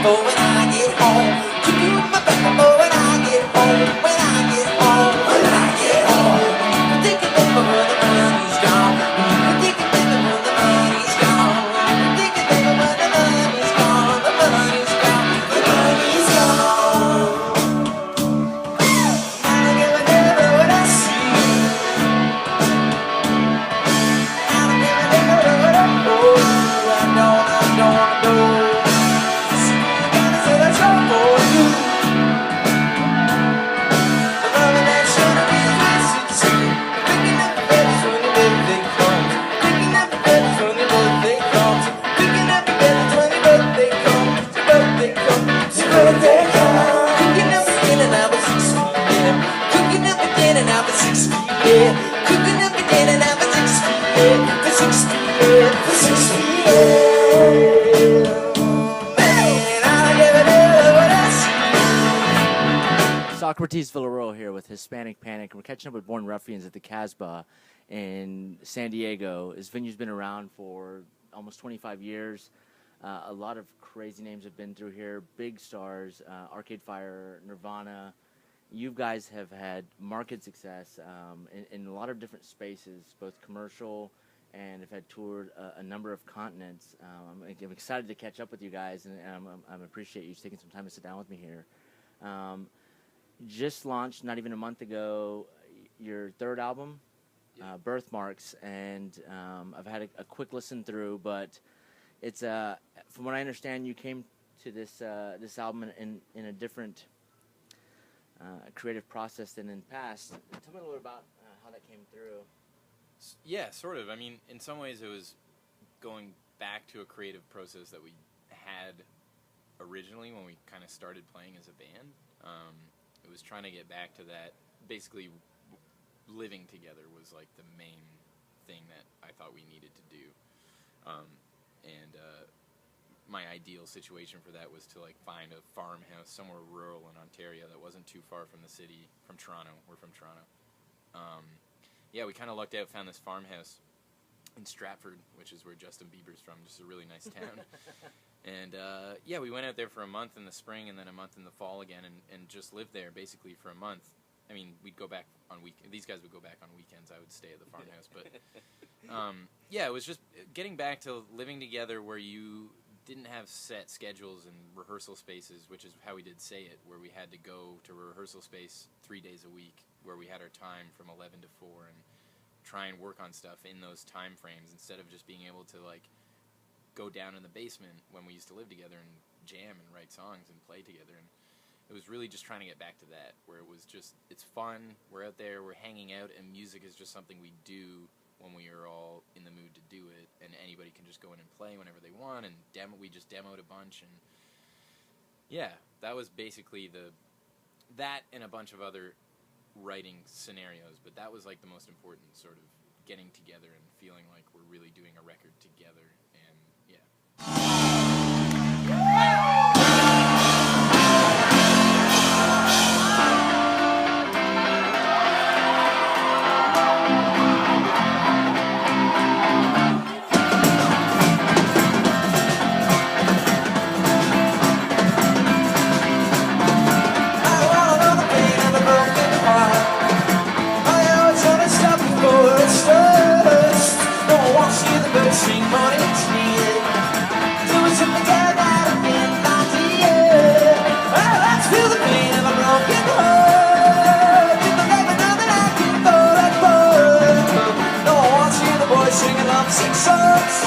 for when I get home. Cooking up my breakfast for when I get home. When I get home, when I get home. Thinking baby when the money's gone. Thinking baby when the money's gone. Thinking baby when the money's gone. The money's gone. The money's gone. I don't give a damn about what I see. I don't give a damn about what I know. I don't know. See, you gotta say that's all for you. The loving that should be wasted too. Picking up the feathers when your birthday comes. Picking up the feathers when your birthday comes. Picking up the feathers when your birthday comes. Your birthday comes. Your birthday comes. Cooking up again and I was 6 p.m. Cooking up again and I was 6 p.m. Cooking up again and I was 6 p.m. For 6 p.m. For 6 p.m. Man, I don't give a damn what I see. Socrates Villarreal here with Hispanic Panic. We're catching up with Born Ruffians at the Casbah in San Diego. This venue's been around for almost 25 years. A lot of crazy names have been through here. Big stars, Arcade Fire, Nirvana. You guys have had market success in a lot of different spaces, both commercial and have had toured a number of continents. I'm excited to catch up with you guys, and I appreciate you taking some time to sit down with me here. Just launched not even a month ago your third album, Birthmarks, and I've had a quick listen through, but it's from what I understand, you came to this album in a different creative process than in the past. Tell me a little about how that came through. Yeah, sort of. I mean, in some ways it was going back to a creative process that we had originally when we kind of started playing as a band. It was trying to get back to that. Basically, living together was like the main thing that I thought we needed to do. My ideal situation for that was to like find a farmhouse somewhere rural in Ontario that wasn't too far from the city, from Toronto. We're from Toronto. Yeah, we kind of lucked out, found this farmhouse in Stratford, which is where Justin Bieber's from, just a really nice town. And yeah, we went out there for a month in the spring and then a month in the fall again, and just lived there basically for a month. I mean, we'd go back on these guys would go back on weekends. I would stay at the farmhouse, but yeah, it was just getting back to living together where you didn't have set schedules and rehearsal spaces, which is how we did Say It, where we had to go to a rehearsal space 3 days a week, where we had our time from 11 to 4 and try and work on stuff in those time frames instead of just being able to like go down in the basement when we used to live together and jam and write songs and play together. And it was really just trying to get back to that, where it was just, it's fun, we're out there, we're hanging out, and music is just something we do when we are all in the mood to do it, and anybody can just go in and play whenever they want, and we just demoed a bunch, and yeah, that was basically that and a bunch of other writing scenarios, but that was like the most important, sort of getting together and feeling like we're really doing a record together, and yeah. Sing money to you. Doing something that I've been not to you. Well, let's feel the pain of a broken heart. Did the never know that I can fall that far. No one wants to hear the boys singing lovesick songs.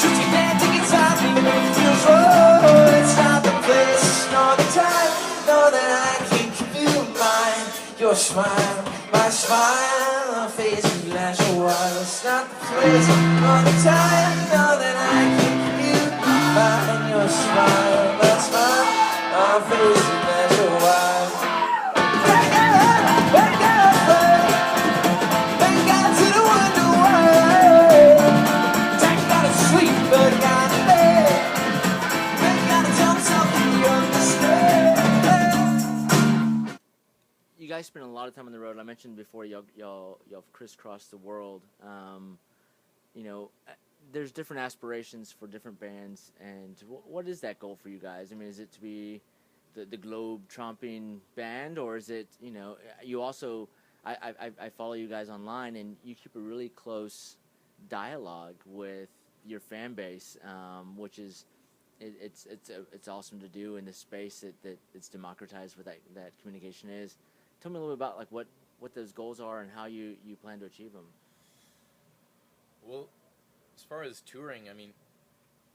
Just you can't take it time, even if it feels wrong. It's not the place, nor the time, nor that I can keep you in mind. Your smile, my smile, our faces flash a while. It's not the place, nor the time, nor that I can keep you in mind. Your smile, my smile, our faces flash a while. Wake up, wake up to the wonder why. Time you gotta sleep, but gotta bed. Then you gotta tell something you understand. You guys spend a lot of time on the road. I mentioned before y'all crisscrossed the world. You know, there's different aspirations for different bands, and what is that goal for you guys? I mean, is it to be the globe tromping band, or is it, you know, you also, I follow you guys online, and you keep a really close dialogue with your fan base, which is it's awesome to do in this space that it's democratized where that communication is. Tell me a little bit about like what those goals are and how you plan to achieve them. Well, as far as touring, I mean,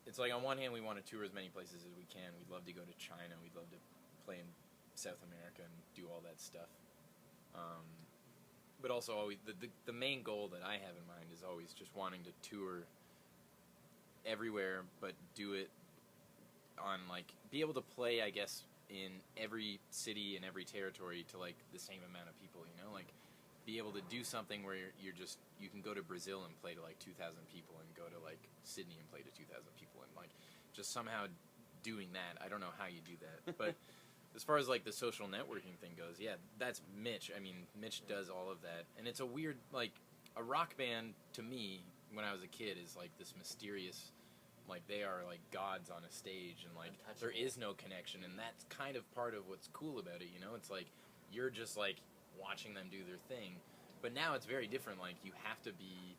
it's like on one hand we want to tour as many places as we can. We'd love to go to China. We'd love to play in South America and do all that stuff. But also always the main goal that I have in mind is always just wanting to tour everywhere, but do it on like be able to play, I guess, in every city and every territory to like the same amount of people, you know, like be able to do something where you can go to Brazil and play to like 2,000 people and go to like Sydney and play to 2,000 people and like just somehow doing that. I don't know how you do that, but as far as like the social networking thing goes, yeah, that's Mitch. I mean, Mitch does all of that, and it's a weird, like, a rock band to me when I was a kid is like this mysterious, like they are like gods on a stage, and like there is no connection, and that's kind of part of what's cool about it, you know? It's like you're just like watching them do their thing, but now it's very different. Like you have to be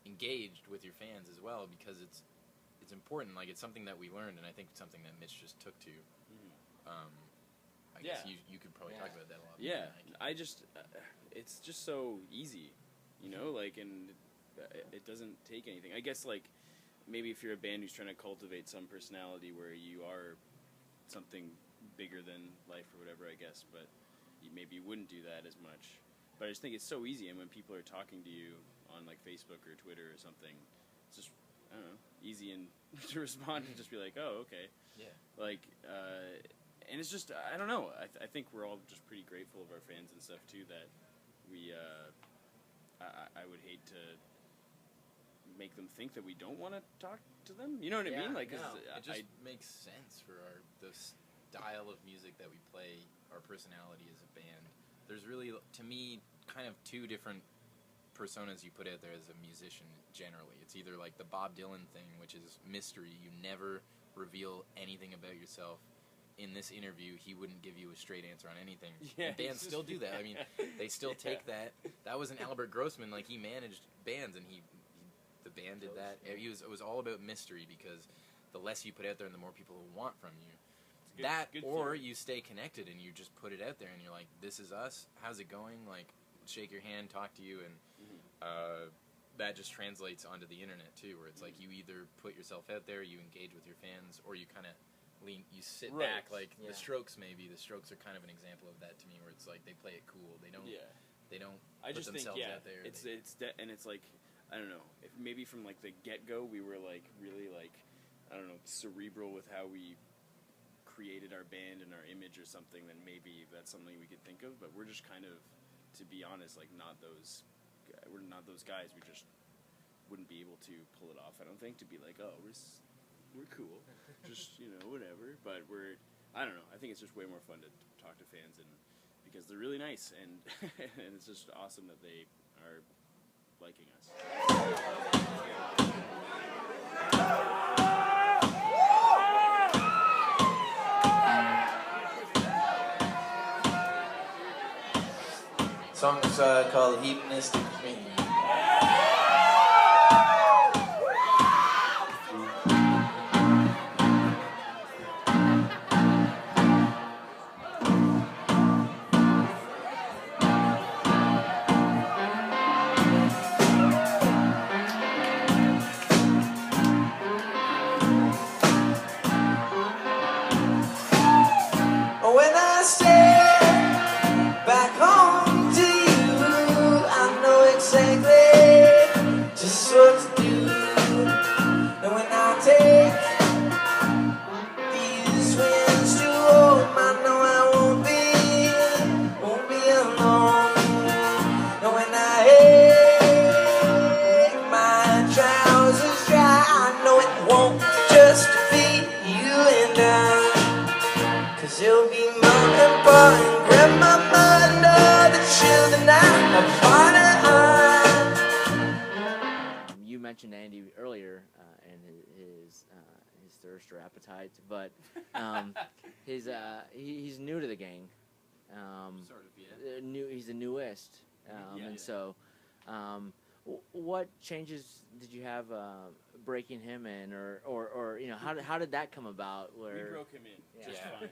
engaged with your fans as well because it's important. Like it's something that we learned, and I think it's something that Mitch just took to. I guess you could probably talk about that a lot. Yeah, I just it's just so easy, you know, like, and it doesn't take anything. I guess like maybe if you're a band who's trying to cultivate some personality where you are something bigger than life or whatever, I guess, but maybe you wouldn't do that as much. But I just think it's so easy, and when people are talking to you on like Facebook or Twitter or something, it's just, I don't know, easy and to respond and just be like, oh, okay. Yeah. Like, and it's just, I don't know, I think we're all just pretty grateful of our fans and stuff too, that we, I would hate to make them think that we don't want to talk to them. You know what I mean? Like, no, it just makes sense for the style of music that we play, our personality as a band. There's really, to me, kind of two different personas you put out there as a musician generally. It's either like the Bob Dylan thing, which is mystery. You never reveal anything about yourself. In this interview, he wouldn't give you a straight answer on anything. Yeah, and bands still do that. I mean, they still take that. That was an Albert Grossman. Like, he managed bands, and the band did that. It was all about mystery, because the less you put out there and the more people will want from you. Good or you stay connected and you just put it out there and you're like, this is us, how's it going? Like, shake your hand, talk to you, and that just translates onto the internet too, where it's like you either put yourself out there, you engage with your fans, or you kind of you sit back. Like the Strokes, maybe the Strokes are kind of an example of that to me, where it's like they play it cool, they don't I put just themselves think, out there. And it's like, I don't know, if maybe from like the get-go we were like really like, I don't know, cerebral with how we created our band and our image or something, then maybe that's something we could think of. But we're just kind of, to be honest, like we're not those guys. We just wouldn't be able to pull it off, I don't think, to be like, oh, we're cool, just, you know, whatever. But I don't know, I think it's just way more fun to talk to fans, and because they're really nice, and and it's just awesome that they are liking us. Song is called Hedonistic Queen. When I stay back home to you, I know exactly just what to do. And when I take these winds to home, I know I won't be alone. And when I hang my trousers dry, I know it won't just be you and I. 'Cause you'll be mom and pa and grandmama and all the children I want. You mentioned Andy earlier and his thirst or appetite, but he's new to the gang. Sort of, yeah. He's the newest, and so what changes did you have breaking him in, or how did that come about? Where We broke him in just Yeah.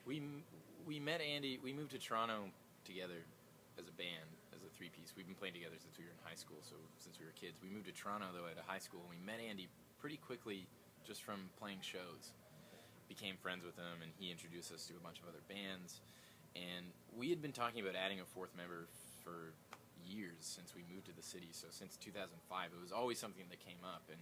fine. We met Andy. We moved to Toronto together as a band, as a three-piece. We've been playing together since we were in high school, so since we were kids. We moved to Toronto, though, at a high school, and we met Andy pretty quickly just from playing shows. Became friends with him, and he introduced us to a bunch of other bands. And we had been talking about adding a fourth member for years since we moved to the city. So since 2005, it was always something that came up. And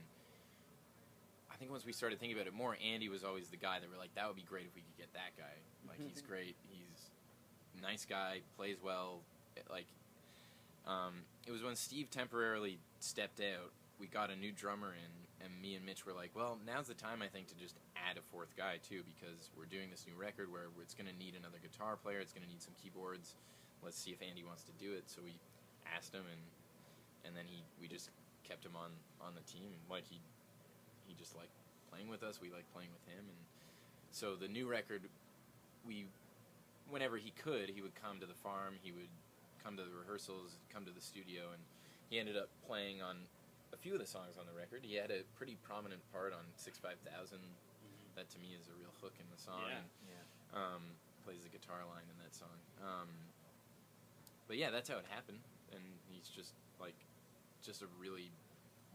I think once we started thinking about it more, Andy was always the guy that we're like, that would be great if we could get that guy. Like, he's great. He's a nice guy, plays well. It was when Steve temporarily stepped out, we got a new drummer in, and me and Mitch were like, well, now's the time, I think, to just add a fourth guy, too, because we're doing this new record where it's going to need another guitar player, it's going to need some keyboards. Let's see if Andy wants to do it. So we asked him, and then we just kept him on the team. Like, he just liked playing with us. We liked playing with him. And so the new record, whenever he could, he would come to the farm, he would come to the rehearsals, come to the studio, and he ended up playing on a few of the songs on the record. He had a pretty prominent part on 65000. That to me is a real hook in the song. Yeah. And, plays the guitar line in that song. But yeah, that's how it happened. And he's just a really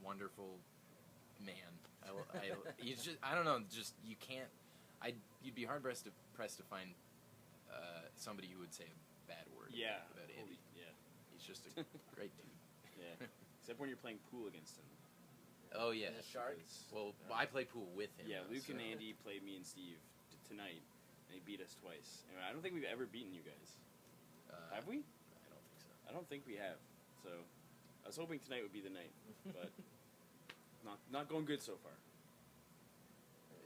wonderful man. He's just, I don't know, just you can't. You'd be hard pressed to find somebody who would say a bad word about Andy. He's just a great dude. Yeah. Except when you're playing pool against him. Oh yeah, The Shark? Well, I play pool with him. Yeah, though, Luke and so- Andy played me and Steve tonight, and they beat us twice. And I don't think we've ever beaten you guys. Have we? I don't think so. I don't think we have. So I was hoping tonight would be the night, but not going good so far.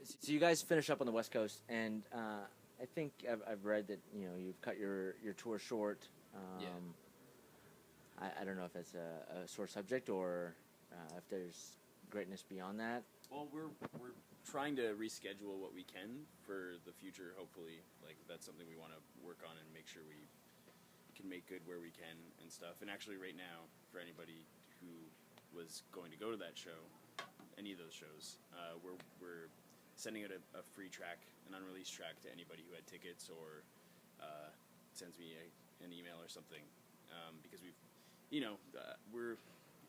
So you guys finish up on the West Coast, and I think I've read that you've cut your tour short. I don't know if that's a sore subject or if there's greatness beyond that. Well, we're trying to reschedule what we can for the future. Hopefully, like that's something we want to work on and make sure we can make good where we can and stuff. And actually, right now, for anybody who was going to go to that show, any of those shows, we're sending out a free track, an unreleased track to anybody who had tickets or sends me an email or something, because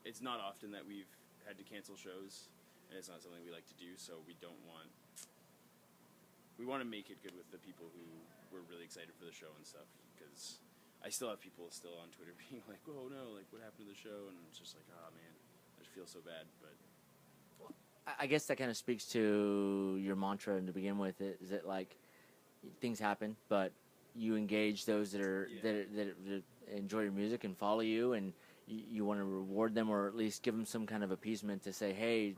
it's not often that we've had to cancel shows, and it's not something we like to do, so we want to make it good with the people who were really excited for the show and stuff, because I still have people still on Twitter being like, oh no, like what happened to the show, and it's just like, oh man, I just feel so bad, but I guess that kind of speaks to your mantra to begin with. Is it like things happen, but you engage those that enjoy your music and follow you, and you want to reward them or at least give them some kind of appeasement to say, hey,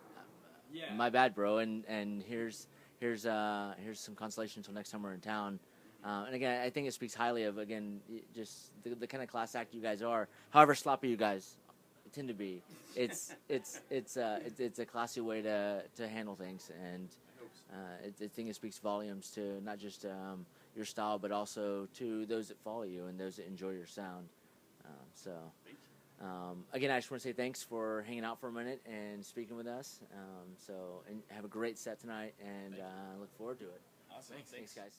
my bad, bro, and here's some consolation until next time we're in town. And again, I think it speaks highly of just the kind of class act you guys are. However sloppy you guys tend to be, it's a classy way to handle things, and I think it speaks volumes to not just your style, but also to those that follow you and those that enjoy your sound. Again, I just want to say thanks for hanging out for a minute and speaking with us. And have a great set tonight, and look forward to it. awesome. Thanks, guys.